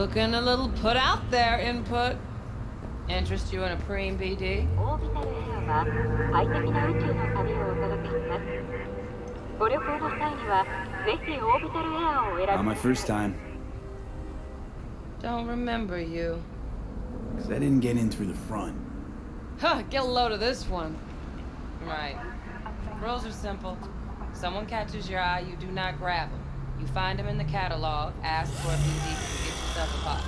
Looking a little put out there, input. Interest you in a preem BD? オービタルエアは快適な宇宙の旅をお届けします。ご旅行の際にはぜひオービタルエアをお選び Not my first time. Don't remember you. 'Cause I didn't get in through the front. Huh, get a load of this one. Right. Rules are simple. Someone catches your eye, you do not grab them. You find them in the catalog, ask for a BD, and get yourself a pop.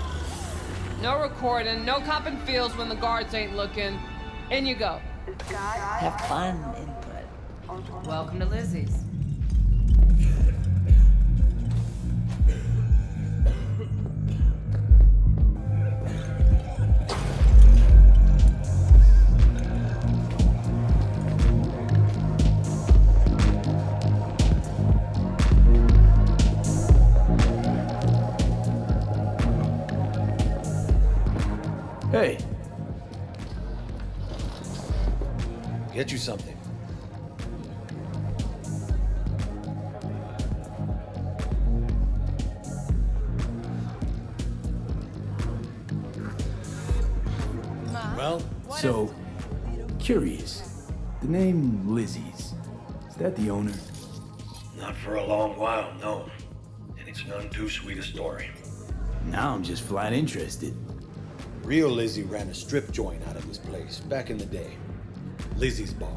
No recording, no copping feels when the guards ain't looking. In you go. Have fun, input. Welcome to Lizzie's. Hey. Get you something. Well, So, curious. The name Lizzie's. Is that the owner? not for a long while, no. And it's none too sweet a story. Now I'm just flat interested. Real Lizzie ran a strip joint out of this place back in the day. Lizzie's Bar.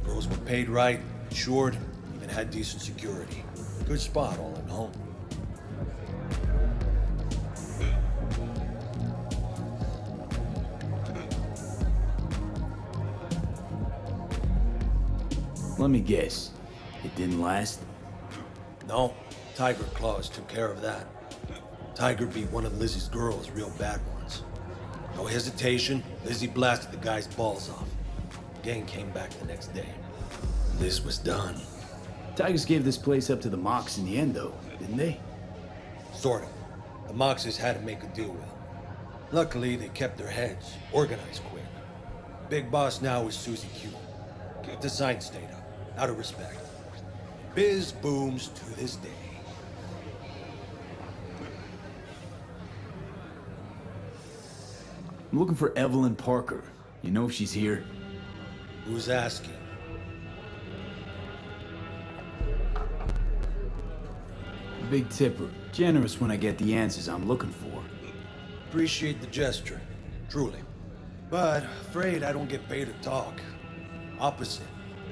Girls were paid right, insured, even had decent security. Good spot all in all. Let me guess. It didn't last? No, Tiger Claws took care of that. Tiger beat one of Lizzie's girls real bad once. No hesitation, Lizzie blasted the guy's balls off. Gang came back the next day. Liz was done. Tigers gave this place up to the Mox in the end, though, didn't they? Sort of. The Moxes had to make a deal with him. Luckily, they kept their heads, organized quick. Big boss now is Susie Q. Keep the sign stayed up, out of respect. Biz booms to this day. I'm looking for Evelyn Parker. You know if she's here? Who's asking? Big tipper. Generous when I get the answers I'm looking for. Appreciate the gesture, truly. But afraid I don't get paid to talk. Opposite,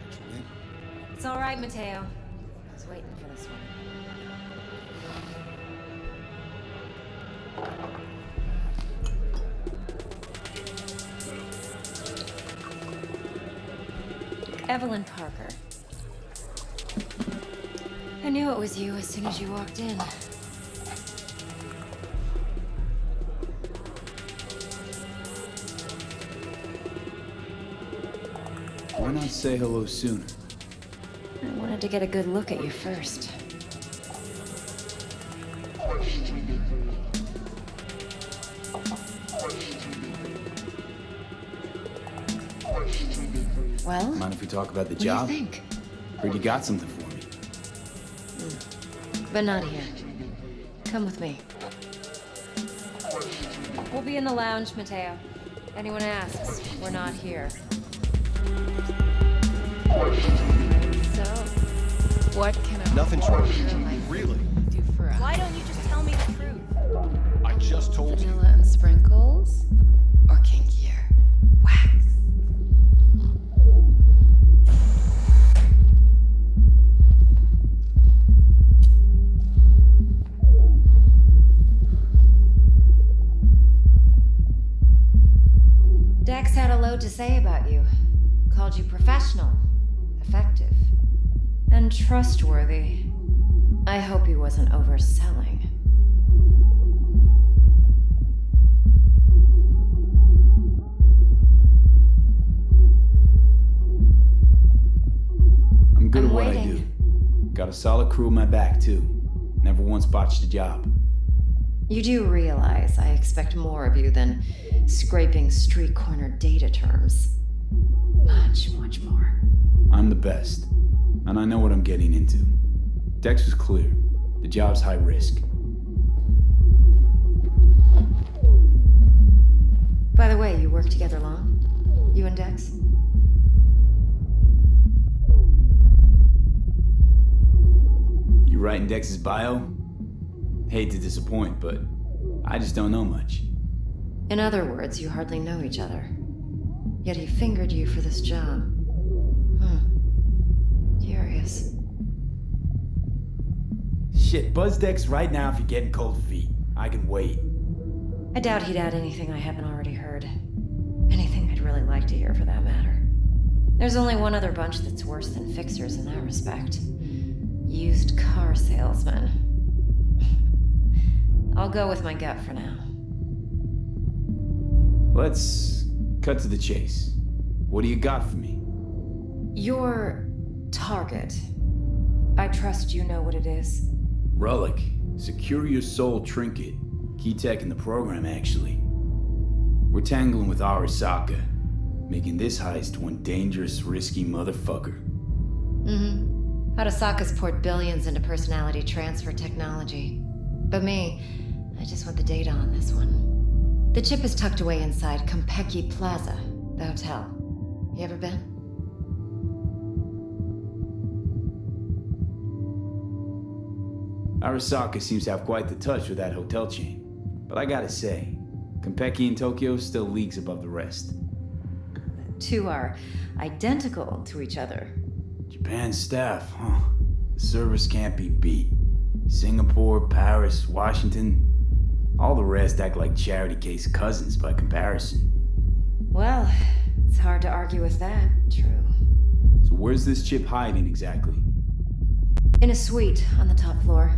actually. It's all right, Mateo. I was waiting for this one. Evelyn Parker. I knew it was you as soon as you walked in. Why not say hello sooner? I wanted to get a good look at you first. Well, Mind if we talk about the what do job? you think? Heard you got something for me. But not here. Come with me. We'll be in the lounge, Mateo. Anyone asks, we're not here. So, what can a Nothing's wrong. reporter like Really? do for us? Why don't you just tell me the truth? I just told you. Vanilla and sprinkles? Or kinkier? Wax? Dex had a load to say about you. Called you professional, effective, and trustworthy. I hope he wasn't overselling. I'm good I'm at what I waiting. do. Got a solid crew in my back, too. Never once botched a job. You do realize I expect more of you than scraping street corner data terms. Much, much more. I'm the best. And I know what I'm getting into. Dex was clear. The job's high risk. work together long? You and Dex? You writing Dex's bio? Hate to disappoint, but I just don't know much. In other words, you hardly know each other. Yet he fingered you for this job. Curious. Shit, buzz Dex right now if you're getting cold feet. I can wait. I doubt he'd add anything I haven't already heard. Anything I'd really like to hear, for that matter. There's only one other bunch that's worse than fixers in that respect. Used car salesmen. I'll go with my gut for now. Let's cut to the chase. What do you got for me? Your target. I trust you know what it is. Relic. Secure your soul trinket. Key tech in the program, actually. We're tangling with Arasaka, making this heist one dangerous, risky motherfucker. Arasaka's poured billions into personality transfer technology. But me, I just want the data on this one. The chip is tucked away inside Konpeki Plaza, the hotel. You ever been? Arasaka seems to have quite the touch with that hotel chain. But I gotta say, Konpeki in Tokyo still leagues above the rest. Two are identical to each other. Japan's staff, huh? The service can't be beat. Singapore, Paris, Washington, all the rest act like charity case cousins by comparison. Well, it's hard to argue with that, true. So where's this chip hiding exactly? In a suite on the top floor.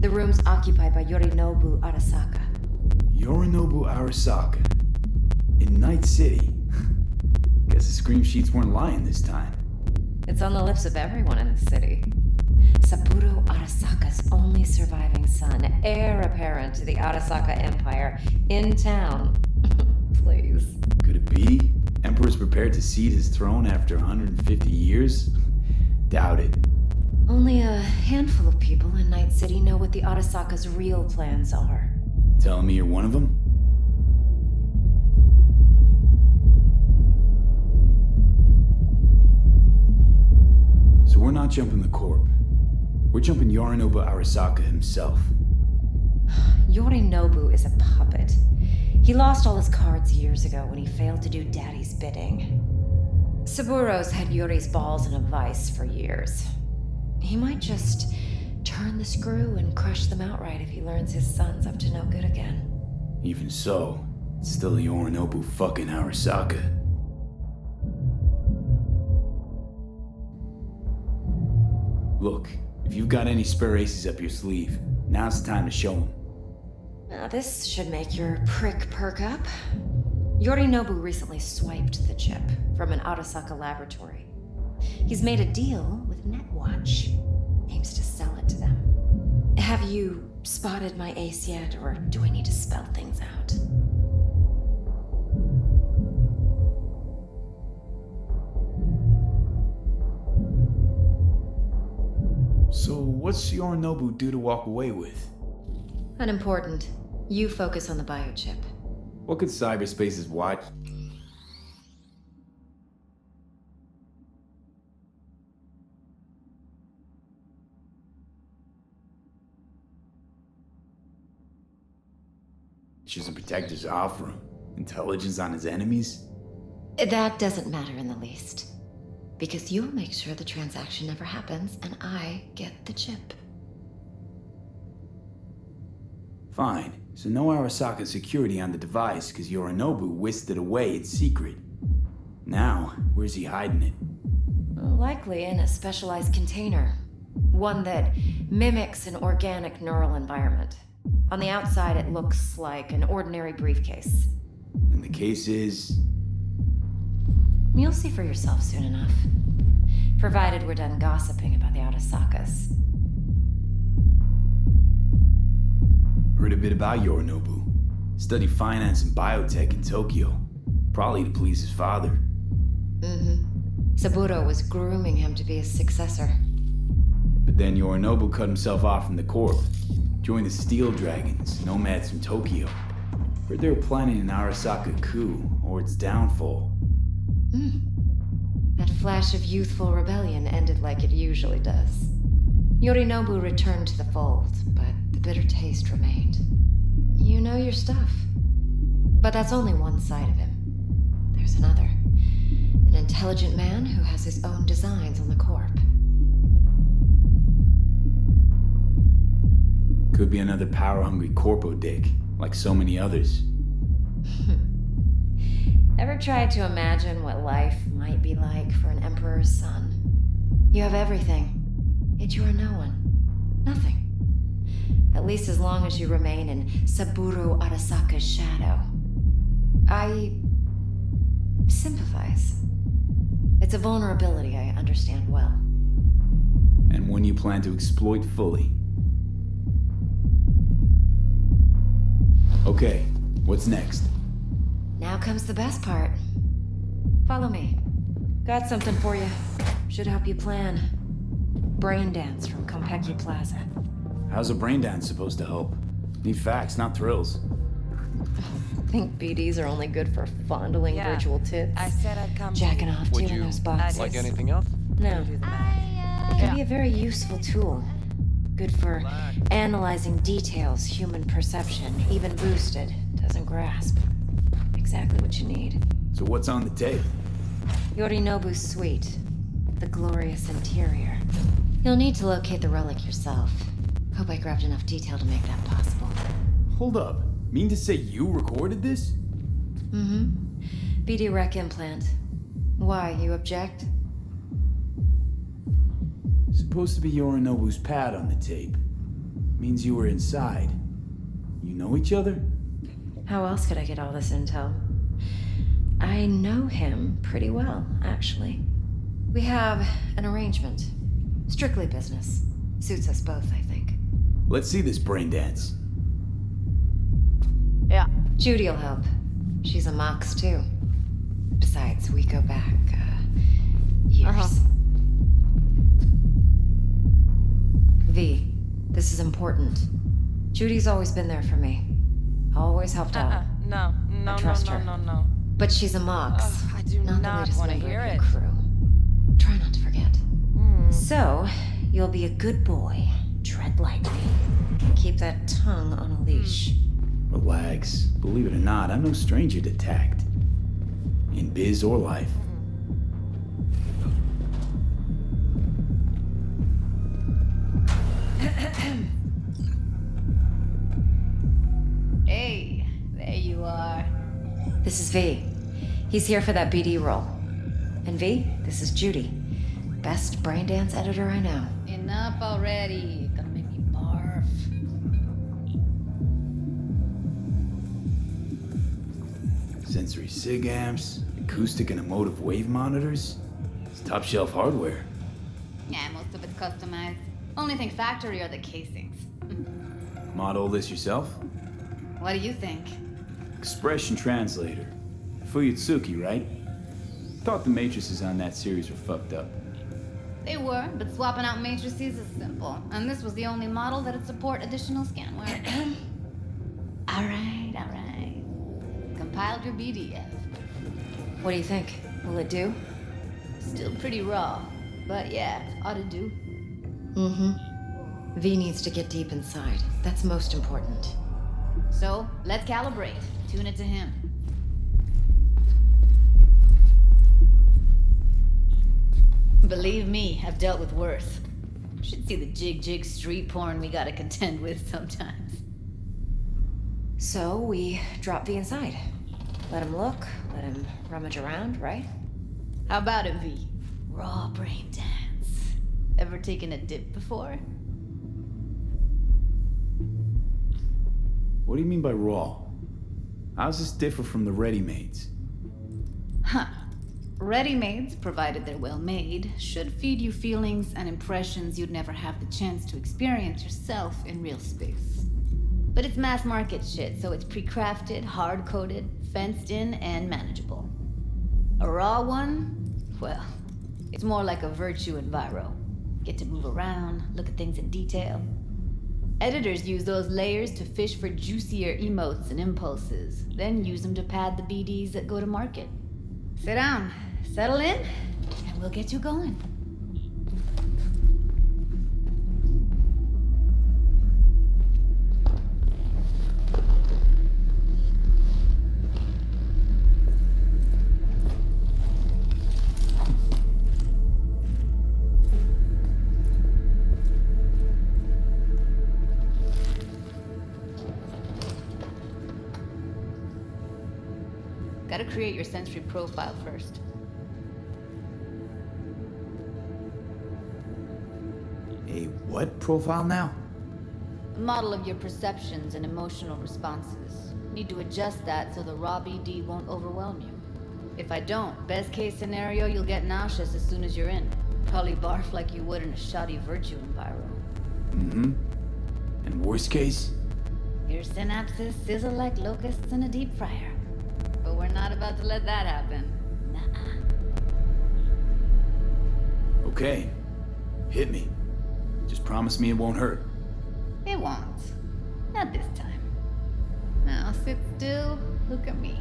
The room's occupied by Yorinobu Arasaka. Yorinobu Arasaka. In Night City. Guess the scream sheets weren't lying this time. It's on the lips of everyone in the city. Saburo Arasaka's only surviving son, heir apparent to the Arasaka Empire, in town. Please. Could it be? Emperor's prepared to cede his throne after 150 years? Doubt it. Only a handful of people in Night City know what the Arasaka's real plans are. Telling me you're one of them? So we're not jumping the Corp. We're jumping Yorinobu Arasaka himself. Yorinobu is a puppet. He lost all his cards years ago when he failed to do Daddy's bidding. Saburo's had Yuri's balls in a vice for years. He might just turn the screw and crush them outright if he learns his son's up to no good again. Even so, it's still Yorinobu fucking Arasaka. Look, if you've got any spare aces up your sleeve, now's the time to show them. Now this should make your prick perk up. Yorinobu recently swiped the chip from an Arasaka laboratory. He's made a deal with Netwatch. Aims to sell it to them. Have you spotted my ace yet, or do I need to spell things out? So what's Yorinobu due to walk away with? Unimportant. You focus on the biochip. What could cyberspace's watch? And protectors offer him? Intelligence on his enemies? That doesn't matter in the least. Because you'll make sure the transaction never happens, and I get the chip. Fine. So no Arasaka security on the device, because Yorinobu whisked it away in secret. Now, where's he hiding it? Likely in a specialized container. One that mimics an organic neural environment. On the outside, it looks like an ordinary briefcase. And the case is? You'll see for yourself soon enough. Provided we're done gossiping about the Arasakas. Heard a bit about Yorinobu. Studied finance and biotech in Tokyo. Probably to please his father. Saburo was grooming him to be his successor. But then Yorinobu cut himself off from the Corp. Joined the Steel Dragons, nomads from Tokyo. Heard they were planning an Arasaka coup, or its downfall. That flash of youthful rebellion ended like it usually does. Yorinobu returned to the fold, but the bitter taste remained. You know your stuff. But that's only one side of him. There's another. An intelligent man who has his own designs on the Corp. Could be another power-hungry Corpo dick, like so many others. Ever tried to imagine what life might be like for an emperor's son? You have everything, yet you are no one. Nothing. At least as long as you remain in Saburo Arasaka's shadow. I sympathize. It's a vulnerability I understand well. And one you plan to exploit fully. Okay, what's next? Now comes the best part. Follow me. Got something for you. Should help you plan. Brain dance from Konpeki Plaza. How's a brain dance supposed to help? Need facts, not thrills. Think BDs are only good for fondling Yeah, virtual tits? I said I'd come. Jacking off Would to in you those boxes. like anything else? No. Do the math. It can be a very useful tool. Good for analyzing details human perception, even boosted, doesn't grasp. Exactly what you need. So what's on the tape? Yorinobu's suite. The glorious interior. You'll need to locate the relic yourself. Hope I grabbed enough detail to make that possible. Hold up. Mean to say you recorded this? BD rec implant. Why, you object? Supposed to be Yorinobu's pad on the tape. Means you were inside. You know each other? How else could I get all this intel? I know him pretty well, actually. We have an arrangement. Strictly business. Suits us both, I think. Let's see this brain dance. Yeah. Judy'll help. She's a Mox, too. Besides, we go back, years. V, this is important. Judy's always been there for me. Always helped out. No, I trust her. no. But she's a Mox. I do not the not latest want to member hear of it. your crew. Try not to forget. So, you'll be a good boy. Tread lightly. Keep that tongue on a leash. Relax. Believe it or not, I'm no stranger to tact. In biz or life. Hey, there you are. This is V. He's here for that BD role. And V, this is Judy. Best brain dance editor I know. Enough already. Gonna make me barf. Sensory sig amps, acoustic and emotive wave monitors. It's top shelf hardware. Yeah, most of it's customized. Only thing factory are the casings. Model this yourself? What do you think? Expression translator. Fuyutsuki, right? Thought the matrices on that series were fucked up. They were, but swapping out matrices is simple. And this was the only model that'd support additional scanware. Alright. Compiled your BDF. What do you think? Will it do? Still pretty raw. But yeah, ought to do. V needs to get deep inside. That's most important. So, let's calibrate. Tune it to him. Believe me, I've dealt with worse. Should see the jig street porn we gotta contend with sometimes. So, we drop V inside. Let him look, let him rummage around, right? How about it, V? Raw brain dance. Ever taken a dip before? What do you mean by raw? How's this differ from the ready-mades? Huh. Ready-mades, provided they're well made, should feed you feelings and impressions you'd never have the chance to experience yourself in real space. But it's mass market shit, so it's pre-crafted, hard-coded, fenced in, and manageable. A raw one? Well, it's more like a virtue enviro. Get to move around, look at things in detail. Editors use those layers to fish for juicier emotes and impulses, then use them to pad the BDs that go to market. Sit down, settle in, and we'll get you going. Gotta create your sensory profile first. A what profile now? A model of your perceptions and emotional responses. Need to adjust that so the raw BD won't overwhelm you. If I don't, best case scenario, you'll get nauseous as soon as you're in. Probably barf like you would in a shoddy virtue enviro. Mm-hmm. And worst case? Your synapses sizzle like locusts in a deep fryer. But we're not about to let that happen. Nuh-uh. Okay. Hit me. Just promise me it won't hurt. It won't. Not this time. Now sit still, look at me.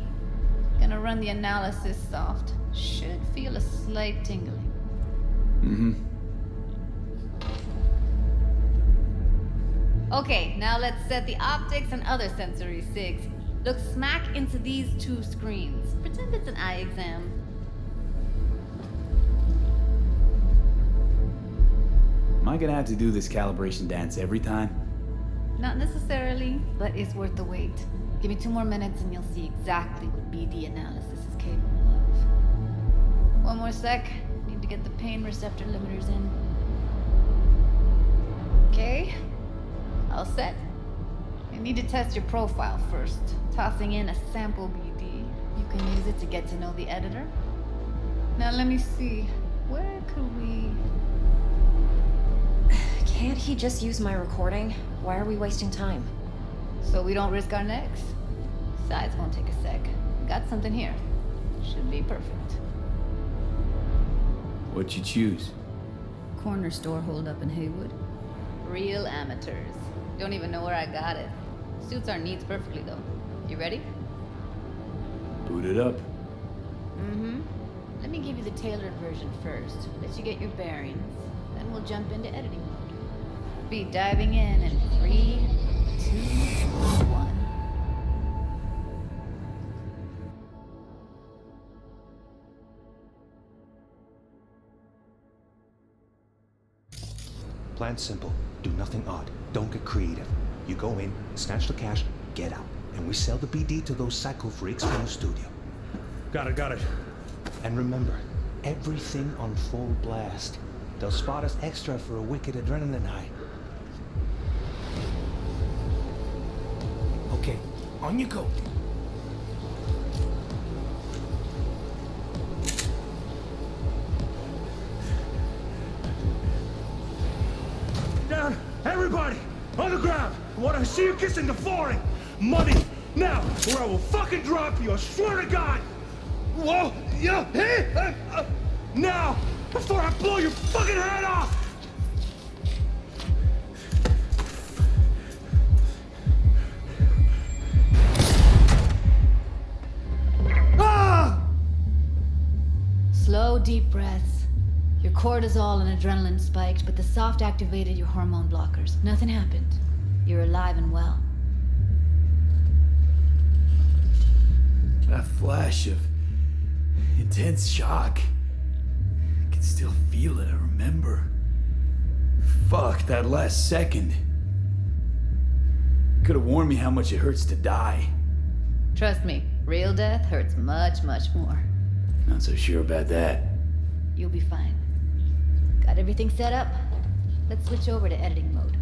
Gonna run the analysis soft. Should feel a slight tingling. Mm-hmm. Okay, now let's set the optics and other sensory sigs. Look smack into these two screens. Pretend it's an eye exam. Am I gonna have to do this calibration dance every time? Not necessarily, but it's worth the wait. Give me 2 more minutes and you'll see exactly what BD analysis is capable of. 1 more sec. Need to get the pain receptor limiters in. Okay. All set. I need to test your profile first. Tossing in a sample BD. You can use it to get to know the editor. Now let me see. Where could we... Can't he just use my recording? Why are we wasting time? So we don't risk our necks? Besides, won't take a sec. Got something here. Should be perfect. What'd you choose? Corner store holdup in Haywood. Real amateurs. Don't even know where I got it. Suits our needs perfectly, though. You ready? Boot it up. Mm-hmm. Let me give you the tailored version first. Let you get your bearings. Then we'll jump into editing mode. Be diving in 3, 2, 1. Plan simple. Do nothing odd. Don't get creative. You go in, snatch the cash, get out. And we sell the BD to those psycho freaks from the studio. Got it. And remember, everything on full blast. They'll spot us extra for a wicked adrenaline high. Okay, on you go. Down! Everybody! On the ground! I want to see you kissing the flooring! Money! Now! Or I will fucking drop you! I swear to God! Whoa! Yeah! Hey! Now! Before I blow your fucking head off! Ah! Slow, deep breaths. Your cortisol and adrenaline spiked, but the soft activated your hormone blockers. Nothing happened. You're alive and well. That flash of intense shock. I can still feel it, I remember. Fuck, that last second. Could have warned me how much it hurts to die. Trust me, real death hurts much, much more. Not so sure about that. You'll be fine. Got everything set up? Let's switch over to editing mode.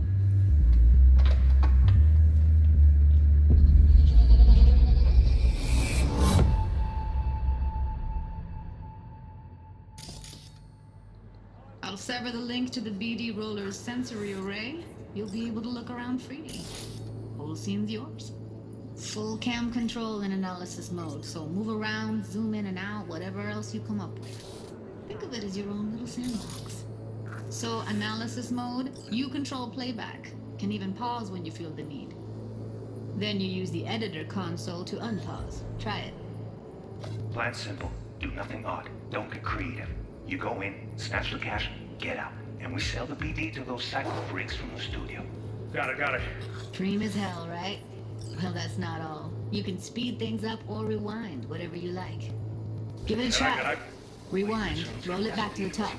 I'll sever the link to the BD Roller's sensory array. You'll be able to look around freely. Whole scene's yours. Full cam control in analysis mode, so move around, zoom in and out, whatever else you come up with. Think of it as your own little sandbox. So analysis mode, you control playback. can even pause when you feel the need. Then you use the editor console to unpause. Try it. Plan simple. Do nothing odd. Don't get creative. You go in, snatch the cash, get out. And we sell the BD to those psycho freaks from the studio. Got it. Dream as hell, right? Well, that's not all. You can speed things up or rewind, whatever you like. Give it a try. Rewind. Roll it back to the top.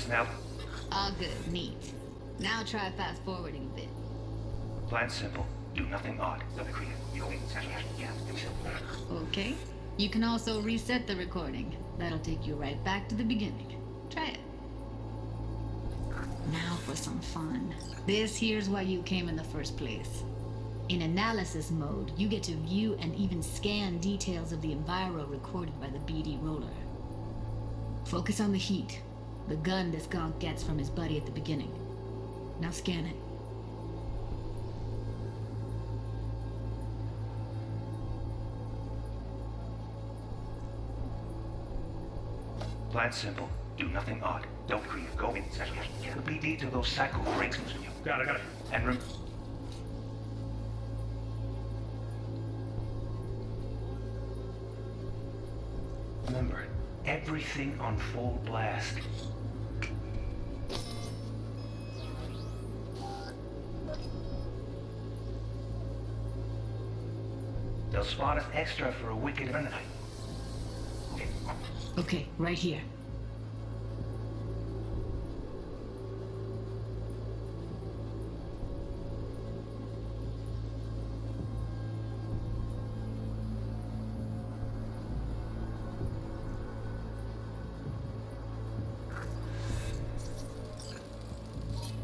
Now, All good. Neat. Now try fast forwarding a bit. plan simple. Do nothing odd. Don't get creative. You go in, snatch the cash, get out. And we sell the Okay. You can also reset the recording. That'll take you right back to the beginning. Try it. Now for some fun. This here's why you came in the first place. In analysis mode, you get to view and even scan details of the enviro recorded by the BD roller. Focus on the heat, the gun this gonk gets from his buddy at the beginning. Now scan it. plan simple. Do nothing odd. Don't create. Go in, snatch the cash, get the BD to those psycho freaks from the studio. Got it. And remember, everything on full blast. They'll spot us extra for a wicked night. Okay. Okay, right here.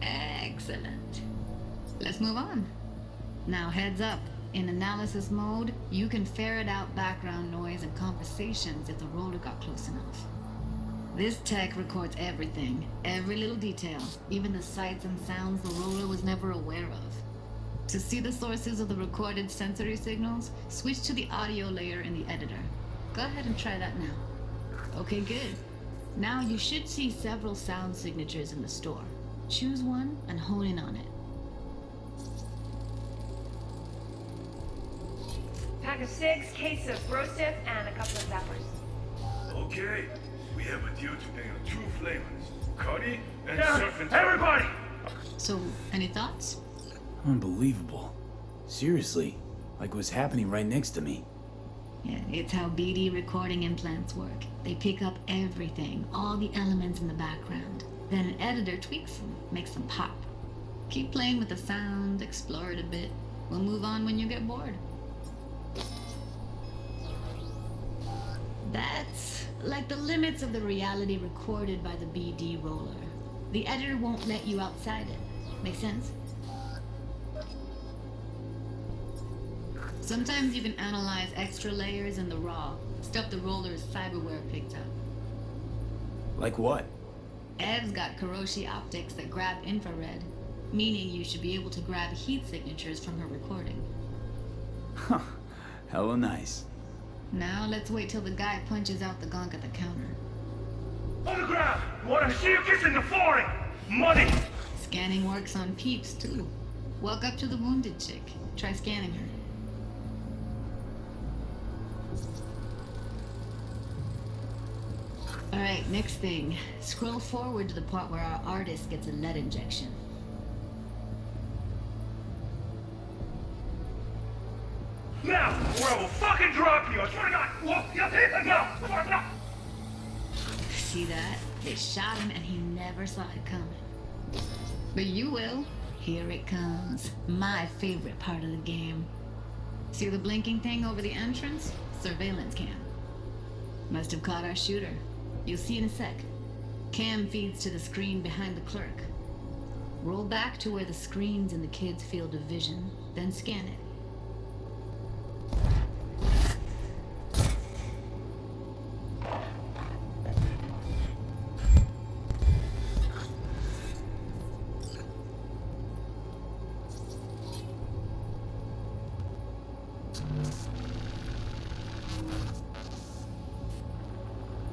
Excellent. Let's move on. Now heads up. In analysis mode, you can ferret out background noise and conversations if the roller got close enough. This tech records everything, every little detail, even the sights and sounds the roller was never aware of. To see the sources of the recorded sensory signals, switch to the audio layer in the editor. Go ahead and try that now. Okay, good. Now you should see several sound signatures in the store. Choose one and hone in on it. Pack of 6, case of Brosif, and a couple of zappers. Okay, we have a deal today on 2 flavors, curry and Down, surf and everybody! So, any thoughts? Unbelievable. Seriously, like what's happening right next to me. Yeah, it's how BD recording implants work. They pick up everything, all the elements in the background. Then an editor tweaks them, makes them pop. Keep playing with the sound, explore it a bit. We'll move on when you get bored. That's like the limits of the reality recorded by the BD roller. The editor won't let you outside it. Make sense? Sometimes you can analyze extra layers in the raw, stuff the roller's cyberware picked up. Like what? Ev's got Kiroshi optics that grab infrared, meaning you should be able to grab heat signatures from her recording. Huh. Hella nice. Now let's wait till the guy punches out the gonk at the counter. On the ground! Wanna see you kissing the flooring! Money! Scanning works on peeps, too. Walk up to the wounded chick. Try scanning her. Alright, next thing. Scroll forward to the part where our artist gets a lead injection. Now, or I will fucking drop you! I swear to God! No! See that? They shot him and he never saw it coming. But you will. Here it comes. My favorite part of the game. See the blinking thing over the entrance? Surveillance cam. Must have caught our shooter. You'll see in a sec. Cam feeds to the screen behind the clerk. Roll back to where the screen's in the kid's field of vision, then scan it.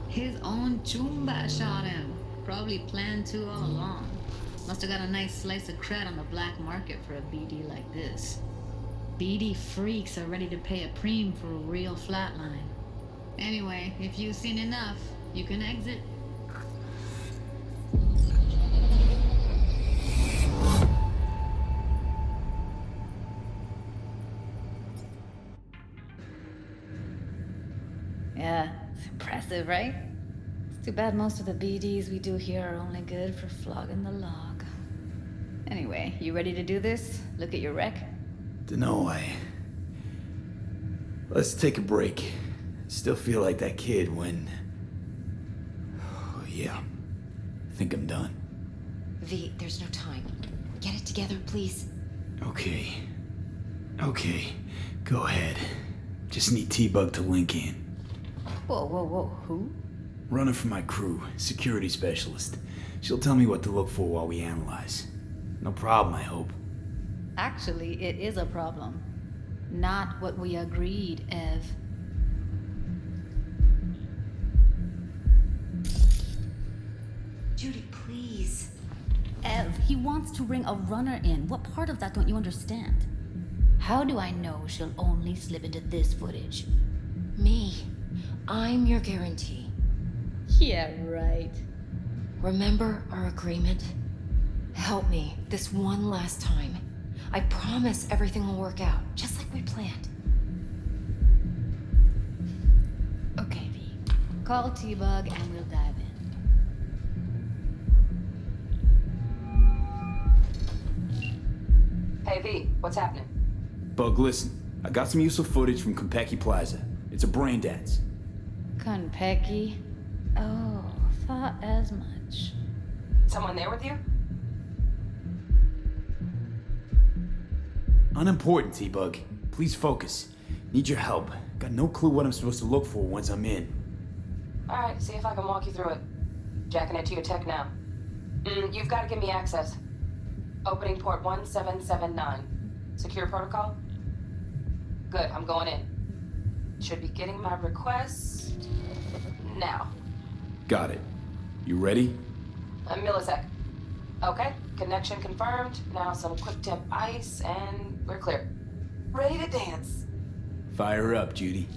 His own Chumba shot him. Probably planned to all along. Must have got a nice slice of cred on the black market for a BD like this. BD freaks are ready to pay a preem for a real flatline. Anyway, if you've seen enough, you can exit. Yeah, it's impressive, right? It's too bad most of the BDs we do here are only good for flogging the log. Anyway, you ready to do this? Look at your rec? Dunno, Let's take a break. Still feel like that kid when... Oh, yeah. I think I'm done. V, there's no time. Get it together, please. Okay. Go ahead. Just need T-Bug to link in. Whoa, who? Runner for my crew, security specialist. She'll tell me what to look for while we analyze. No problem, I hope. Actually, it is a problem. Not what we agreed, Ev. Judy, please. Ev, he wants to bring a runner in. What part of that don't you understand? How do I know she'll only slip into this footage? Me. I'm your guarantee. Yeah, right. Remember our agreement? Help me this one last time. I promise everything will work out, just like we planned. Okay, V. Call T-Bug and we'll dive in. Hey, V, what's happening? Bug, listen. I got some useful footage from Konpeki Plaza. It's a brain dance. Konpeki? Oh, thought as much. Someone there with you? Unimportant, T-Bug. Please focus. Need your help. Got no clue what I'm supposed to look for once I'm in. Alright, see if I can walk you through it. Jacking it to your tech now. You've got to give me access. Opening port 1779. Secure protocol? Good, I'm going in. Should be getting my requests now. Got it. You ready? A millisec. Okay, connection confirmed. Now some quick temp ice and we're clear. Ready to dance. Fire up, Judy.